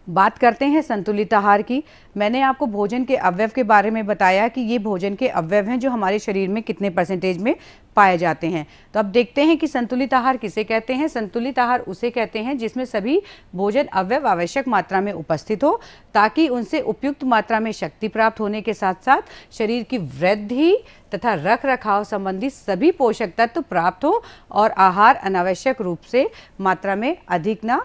बात करते हैं संतुलित आहार की। मैंने आपको भोजन के अवयव के बारे में बताया कि ये भोजन के अवयव हैं जो हमारे शरीर में कितने परसेंटेज में पाए जाते हैं। तो अब देखते हैं कि संतुलित आहार किसे कहते हैं। संतुलित आहार उसे कहते हैं जिसमें सभी भोजन अवयव आवश्यक मात्रा में उपस्थित हो, ताकि उनसे उपयुक्त मात्रा में शक्ति प्राप्त होने के साथ साथ शरीर की वृद्धि तथा रख रखाव संबंधी सभी पोषक तत्व प्राप्त हो और आहार अनावश्यक रूप से मात्रा में अधिक ना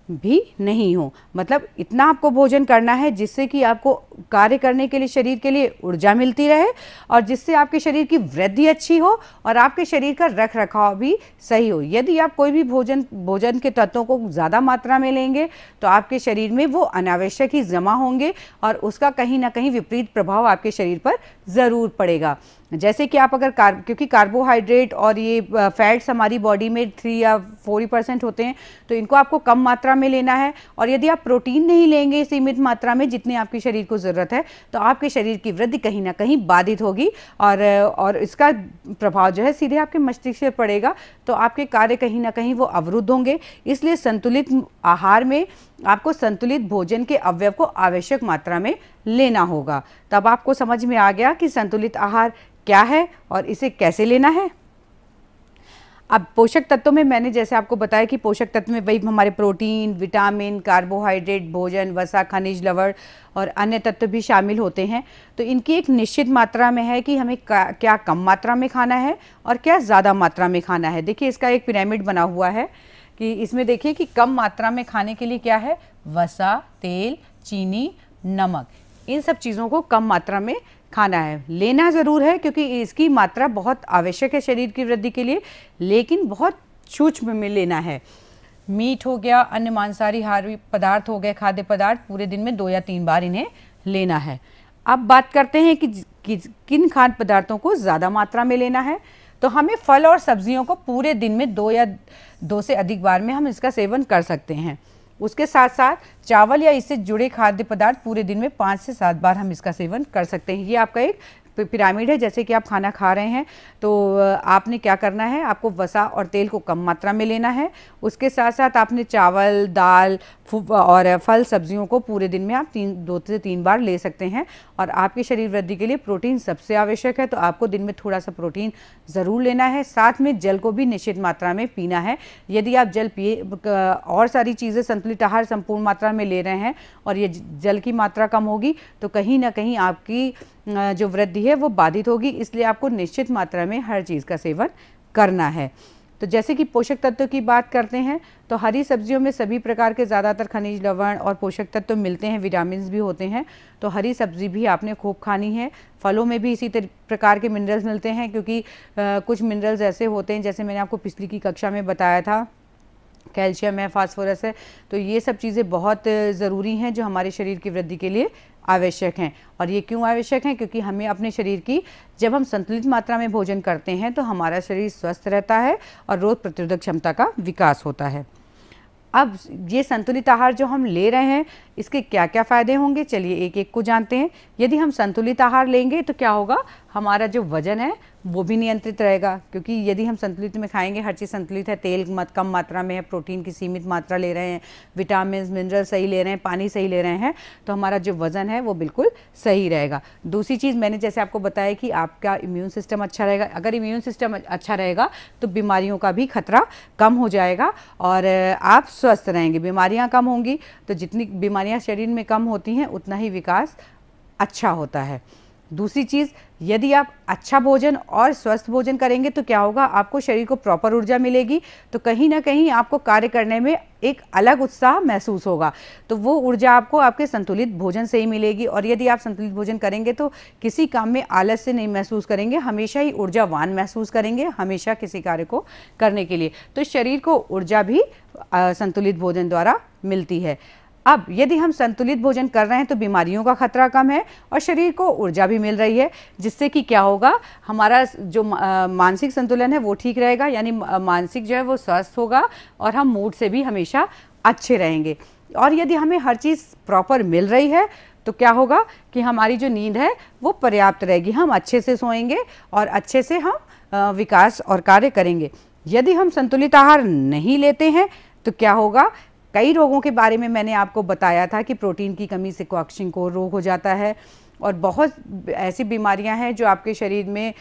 भी नहीं हो। मतलब इतना आपको भोजन करना है जिससे कि आपको कार्य करने के लिए, शरीर के लिए ऊर्जा मिलती रहे और जिससे आपके शरीर की वृद्धि अच्छी हो और आपके शरीर का रख रखाव भी सही हो। यदि आप कोई भी भोजन के तत्वों को ज़्यादा मात्रा में लेंगे तो आपके शरीर में वो अनावश्यक ही जमा होंगे और उसका कहीं ना कहीं विपरीत प्रभाव आपके शरीर पर ज़रूर पड़ेगा। जैसे कि आप अगर क्योंकि कार्बोहाइड्रेट और ये फैट्स हमारी बॉडी में 3 या 4% होते हैं, तो इनको आपको कम मात्रा में लेना है। और यदि आप प्रोटीन नहीं लेंगे सीमित मात्रा में जितनी आपके शरीर को ज़रूरत है, तो आपके शरीर की वृद्धि कहीं ना कहीं बाधित होगी और इसका प्रभाव जो है सीधे आपके मस्तिष्क से पड़ेगा, तो आपके कार्य कहीं ना कहीं वो अवरुद्ध होंगे। इसलिए संतुलित आहार में आपको संतुलित भोजन के अवयव को आवश्यक मात्रा में लेना होगा। तब आपको समझ में आ गया कि संतुलित आहार क्या है और इसे कैसे लेना है। अब पोषक तत्वों में मैंने जैसे आपको बताया कि पोषक तत्व में वही हमारे प्रोटीन, विटामिन, कार्बोहाइड्रेट, भोजन, वसा, खनिज, लवण और अन्य तत्व भी शामिल होते हैं। तो इनकी एक निश्चित मात्रा में है कि हमें क्या कम मात्रा में खाना है और क्या ज़्यादा मात्रा में खाना है। देखिए इसका एक पिरामिड बना हुआ है कि इसमें देखिए कि कम मात्रा में खाने के लिए क्या है, वसा, तेल, चीनी, नमक, इन सब चीज़ों को कम मात्रा में खाना है। लेना ज़रूर है क्योंकि इसकी मात्रा बहुत आवश्यक है शरीर की वृद्धि के लिए, लेकिन बहुत सूक्ष्म में लेना है। मीट हो गया, अन्य मांसाहारी पदार्थ हो गए, खाद्य पदार्थ, पूरे दिन में 2 या 3 बार इन्हें लेना है। अब बात करते हैं कि किन खाद्य पदार्थों को ज़्यादा मात्रा में लेना है। तो हमें फल और सब्जियों को पूरे दिन में 2 से अधिक बार में हम इसका सेवन कर सकते हैं। उसके साथ साथ चावल या इससे जुड़े खाद्य पदार्थ पूरे दिन में 5 से 7 बार हम इसका सेवन कर सकते हैं। ये आपका एक पिरामिड है। जैसे कि आप खाना खा रहे हैं तो आपने क्या करना है, आपको वसा और तेल को कम मात्रा में लेना है। उसके साथ साथ आपने चावल, दाल और फल सब्जियों को पूरे दिन में आप 2 से 3 बार ले सकते हैं। और आपकी शरीर वृद्धि के लिए प्रोटीन सबसे आवश्यक है, तो आपको दिन में थोड़ा सा प्रोटीन ज़रूर लेना है। साथ में जल को भी निश्चित मात्रा में पीना है। यदि आप जल पिए और सारी चीज़ें संतुलित आहार संपूर्ण मात्रा में ले रहे हैं और ये जल की मात्रा कम होगी तो कहीं ना कहीं आपकी जो वृद्धि है वो बाधित होगी। इसलिए आपको निश्चित मात्रा में हर चीज़ का सेवन करना है। तो जैसे कि पोषक तत्वों की बात करते हैं तो हरी सब्जियों में सभी प्रकार के ज़्यादातर खनिज, लवण और पोषक तत्व मिलते हैं, विटामिन भी होते हैं। तो हरी सब्जी भी आपने खूब खानी है। फलों में भी इसी प्रकार के मिनरल्स मिलते हैं, क्योंकि कुछ मिनरल्स ऐसे होते हैं जैसे मैंने आपको पिछली की कक्षा में बताया था, कैल्शियम है, फास्फोरस है। तो ये सब चीज़ें बहुत ज़रूरी हैं जो हमारे शरीर की वृद्धि के लिए आवश्यक हैं। और ये क्यों आवश्यक हैं? क्योंकि हमें अपने शरीर की, जब हम संतुलित मात्रा में भोजन करते हैं तो हमारा शरीर स्वस्थ रहता है और रोग प्रतिरोधक क्षमता का विकास होता है। अब ये संतुलित आहार जो हम ले रहे हैं इसके क्या क्या फ़ायदे होंगे, चलिए एक एक को जानते हैं। यदि हम संतुलित आहार लेंगे तो क्या होगा, हमारा जो वजन है वो भी नियंत्रित रहेगा। क्योंकि यदि हम संतुलित में खाएंगे, हर चीज़ संतुलित है, तेल कम मात्रा में है, प्रोटीन की सीमित मात्रा ले रहे हैं, विटामिन मिनरल सही ले रहे हैं, पानी सही ले रहे हैं, तो हमारा जो वज़न है वो बिल्कुल सही रहेगा। दूसरी चीज़ मैंने जैसे आपको बताया कि आपका इम्यून सिस्टम अच्छा रहेगा। अगर इम्यून सिस्टम अच्छा रहेगा तो बीमारियों का भी खतरा कम हो जाएगा और आप स्वस्थ रहेंगे। बीमारियाँ कम होंगी तो जितनी बीमारियाँ शरीर में कम होती हैं उतना ही विकास अच्छा होता है। दूसरी चीज़, यदि आप अच्छा भोजन और स्वस्थ भोजन करेंगे तो क्या होगा, आपको शरीर को प्रॉपर ऊर्जा मिलेगी, तो कहीं ना कहीं आपको कार्य करने में एक अलग उत्साह महसूस होगा। तो वो ऊर्जा आपको आपके संतुलित भोजन से ही मिलेगी। और यदि आप संतुलित भोजन करेंगे तो किसी काम में आलस्य नहीं महसूस करेंगे, हमेशा ही ऊर्जावान महसूस करेंगे, हमेशा किसी कार्य को करने के लिए। तो शरीर को ऊर्जा भी संतुलित भोजन द्वारा मिलती है। अब यदि हम संतुलित भोजन कर रहे हैं तो बीमारियों का खतरा कम है और शरीर को ऊर्जा भी मिल रही है, जिससे कि क्या होगा, हमारा जो मानसिक संतुलन है वो ठीक रहेगा, यानी मानसिक जो है वो स्वस्थ होगा और हम मूड से भी हमेशा अच्छे रहेंगे। और यदि हमें हर चीज़ प्रॉपर मिल रही है तो क्या होगा कि हमारी जो नींद है वो पर्याप्त रहेगी, हम अच्छे से सोएंगे और अच्छे से हम विकास और कार्य करेंगे। यदि हम संतुलित आहार नहीं लेते हैं तो क्या होगा, कई रोगों के बारे में मैंने आपको बताया था कि प्रोटीन की कमी से क्वाक्शिंगकोर रोग हो जाता है और बहुत ऐसी बीमारियां हैं जो आपके शरीर में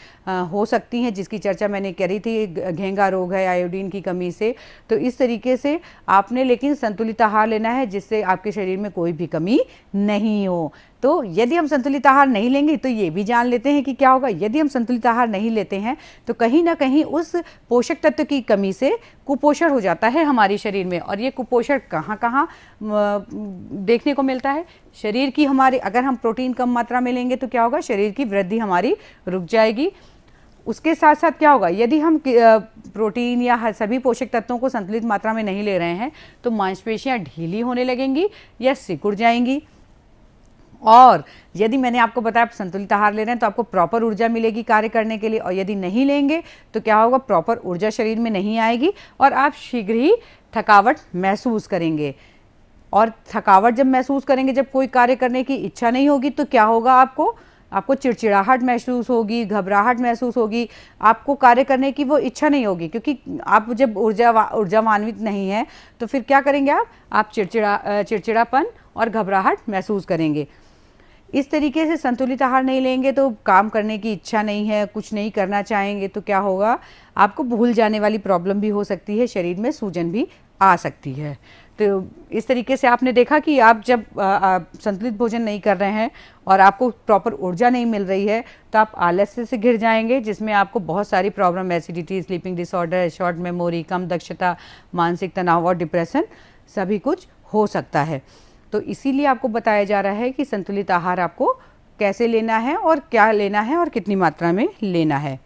हो सकती हैं, जिसकी चर्चा मैंने करी थी। घेंगा रोग है आयोडीन की कमी से। तो इस तरीके से आपने लेकिन संतुलित आहार लेना है जिससे आपके शरीर में कोई भी कमी नहीं हो। तो यदि हम संतुलित आहार नहीं लेंगे तो ये भी जान लेते हैं कि क्या होगा। यदि हम संतुलित आहार नहीं लेते हैं तो कहीं ना कहीं उस पोषक तत्व की कमी से कुपोषण हो जाता है हमारे शरीर में। और ये कुपोषण कहाँ कहाँ देखने को मिलता है? शरीर की हमारे, अगर हम प्रोटीन कम मात्रा में लेंगे तो क्या होगा? शरीर की वृद्धि हमारी रुक जाएगी। उसके साथ साथ क्या होगा? यदि हम प्रोटीन या सभी पोषक तत्वों को संतुलित मात्रा में नहीं ले रहे हैं तो मांसपेशियां ढीली होने लगेंगी या सिकुड़ जाएंगी। और यदि मैंने आपको बताया संतुलित आहार ले रहे हैं तो आपको प्रॉपर ऊर्जा मिलेगी कार्य करने के लिए, और यदि नहीं लेंगे तो क्या होगा? प्रॉपर ऊर्जा शरीर में नहीं आएगी और आप शीघ्र ही थकावट महसूस करेंगे। और थकावट जब महसूस करेंगे, जब कोई कार्य करने की इच्छा नहीं होगी तो क्या होगा? आपको चिड़चिड़ाहट महसूस होगी, घबराहट महसूस होगी, आपको कार्य करने की वो इच्छा नहीं होगी, क्योंकि आप जब ऊर्जावान्वित नहीं है तो फिर क्या करेंगे? आप चिड़चिड़ापन और घबराहट महसूस करेंगे। इस तरीके से संतुलित आहार नहीं लेंगे तो काम करने की इच्छा नहीं है, कुछ नहीं करना चाहेंगे तो क्या होगा? आपको भूल जाने वाली प्रॉब्लम भी हो सकती है, शरीर में सूजन भी आ सकती है। तो इस तरीके से आपने देखा कि आप जब संतुलित भोजन नहीं कर रहे हैं और आपको प्रॉपर ऊर्जा नहीं मिल रही है तो आप आलस्य से घिर जाएंगे, जिसमें आपको बहुत सारी problem, acidity, sleeping disorder, short memory, कम दक्षता, मानसिक तनाव और डिप्रेशन सभी कुछ हो सकता है। तो इसीलिए आपको बताया जा रहा है कि संतुलित आहार आपको कैसे लेना है और क्या लेना है और कितनी मात्रा में लेना है।